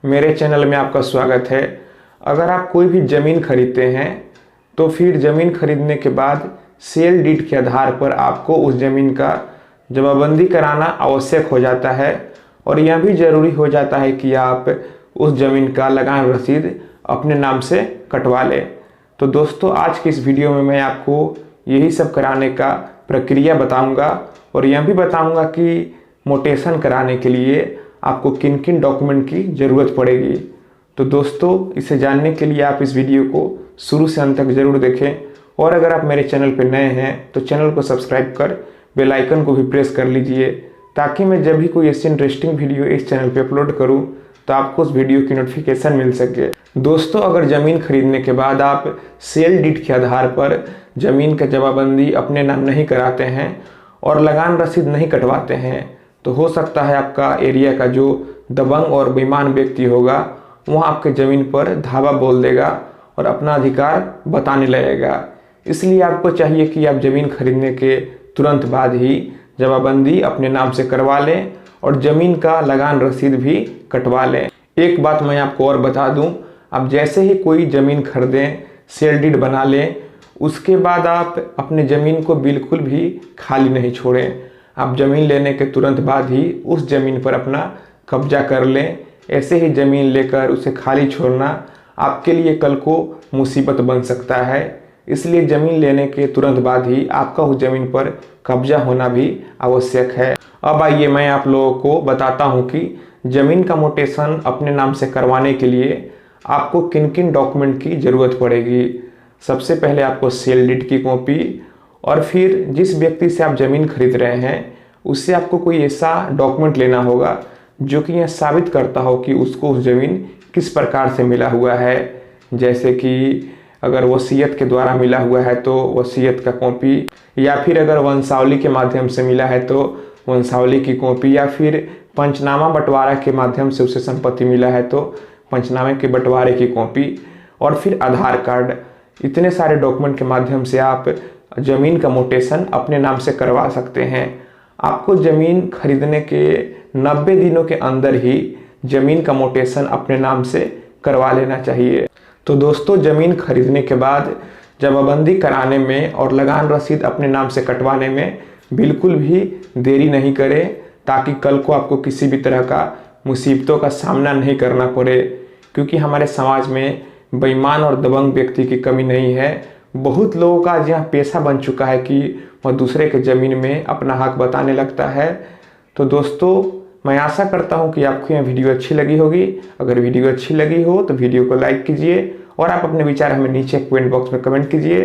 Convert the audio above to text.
मेरे चैनल में आपका स्वागत है। अगर आप कोई भी ज़मीन खरीदते हैं तो फिर ज़मीन खरीदने के बाद सेल डीड के आधार पर आपको उस ज़मीन का जमाबंदी कराना आवश्यक हो जाता है और यह भी ज़रूरी हो जाता है कि आप उस ज़मीन का लगान रसीद अपने नाम से कटवा लें। तो दोस्तों, आज की इस वीडियो में मैं आपको यही सब कराने का प्रक्रिया बताऊंगा और यह भी बताऊंगा कि मोटेशन कराने के लिए आपको किन किन डॉक्यूमेंट की ज़रूरत पड़ेगी। तो दोस्तों, इसे जानने के लिए आप इस वीडियो को शुरू से अंत तक ज़रूर देखें और अगर आप मेरे चैनल पर नए हैं तो चैनल को सब्सक्राइब कर बेल आइकन को भी प्रेस कर लीजिए, ताकि मैं जब भी कोई ऐसी इंटरेस्टिंग वीडियो इस चैनल पर अपलोड करूं तो आपको उस वीडियो की नोटिफिकेशन मिल सके। दोस्तों, अगर ज़मीन खरीदने के बाद आप सेल डीड के आधार पर ज़मीन का जमाबंदी अपने नाम नहीं कराते हैं और लगान रसीद नहीं कटवाते हैं तो हो सकता है आपका एरिया का जो दबंग और बेईमान व्यक्ति होगा वह आपके ज़मीन पर धावा बोल देगा और अपना अधिकार बताने लगेगा। इसलिए आपको चाहिए कि आप ज़मीन खरीदने के तुरंत बाद ही जमाबंदी अपने नाम से करवा लें और ज़मीन का लगान रसीद भी कटवा लें। एक बात मैं आपको और बता दूं, आप जैसे ही कोई ज़मीन खरीदें, सेल डीड बना लें, उसके बाद आप अपने ज़मीन को बिल्कुल भी खाली नहीं छोड़ें। आप ज़मीन लेने के तुरंत बाद ही उस ज़मीन पर अपना कब्जा कर लें। ऐसे ही ज़मीन लेकर उसे खाली छोड़ना आपके लिए कल को मुसीबत बन सकता है। इसलिए ज़मीन लेने के तुरंत बाद ही आपका उस ज़मीन पर कब्जा होना भी आवश्यक है। अब आइए मैं आप लोगों को बताता हूँ कि ज़मीन का मोटेशन अपने नाम से करवाने के लिए आपको किन किन डॉक्यूमेंट की ज़रूरत पड़ेगी। सबसे पहले आपको सेल डीड की कॉपी और फिर जिस व्यक्ति से आप ज़मीन खरीद रहे हैं उससे आपको कोई ऐसा डॉक्यूमेंट लेना होगा जो कि यह साबित करता हो कि उसको उस ज़मीन किस प्रकार से मिला हुआ है। जैसे कि अगर वसीयत के द्वारा मिला हुआ है तो वसीयत का कॉपी, या फिर अगर वंशावली के माध्यम से मिला है तो वंशावली की कॉपी, या फिर पंचनामा बंटवारा के माध्यम से उसे संपत्ति मिला है तो पंचनामे के बंटवारे की कॉपी, और फिर आधार कार्ड। इतने सारे डॉक्यूमेंट के माध्यम से आप ज़मीन का मोटेशन अपने नाम से करवा सकते हैं। आपको ज़मीन खरीदने के 90 दिनों के अंदर ही ज़मीन का मोटेशन अपने नाम से करवा लेना चाहिए। तो दोस्तों, ज़मीन खरीदने के बाद जमाबंदी कराने में और लगान रसीद अपने नाम से कटवाने में बिल्कुल भी देरी नहीं करें, ताकि कल को आपको किसी भी तरह का मुसीबतों का सामना नहीं करना पड़े। क्योंकि हमारे समाज में बेईमान और दबंग व्यक्ति की कमी नहीं है। बहुत लोगों का यह पेशा बन चुका है कि वह दूसरे के ज़मीन में अपना हक बताने लगता है। तो दोस्तों, मैं आशा करता हूं कि आपको यह वीडियो अच्छी लगी होगी। अगर वीडियो अच्छी लगी हो तो वीडियो को लाइक कीजिए और आप अपने विचार हमें नीचे कमेंट बॉक्स में कमेंट कीजिए।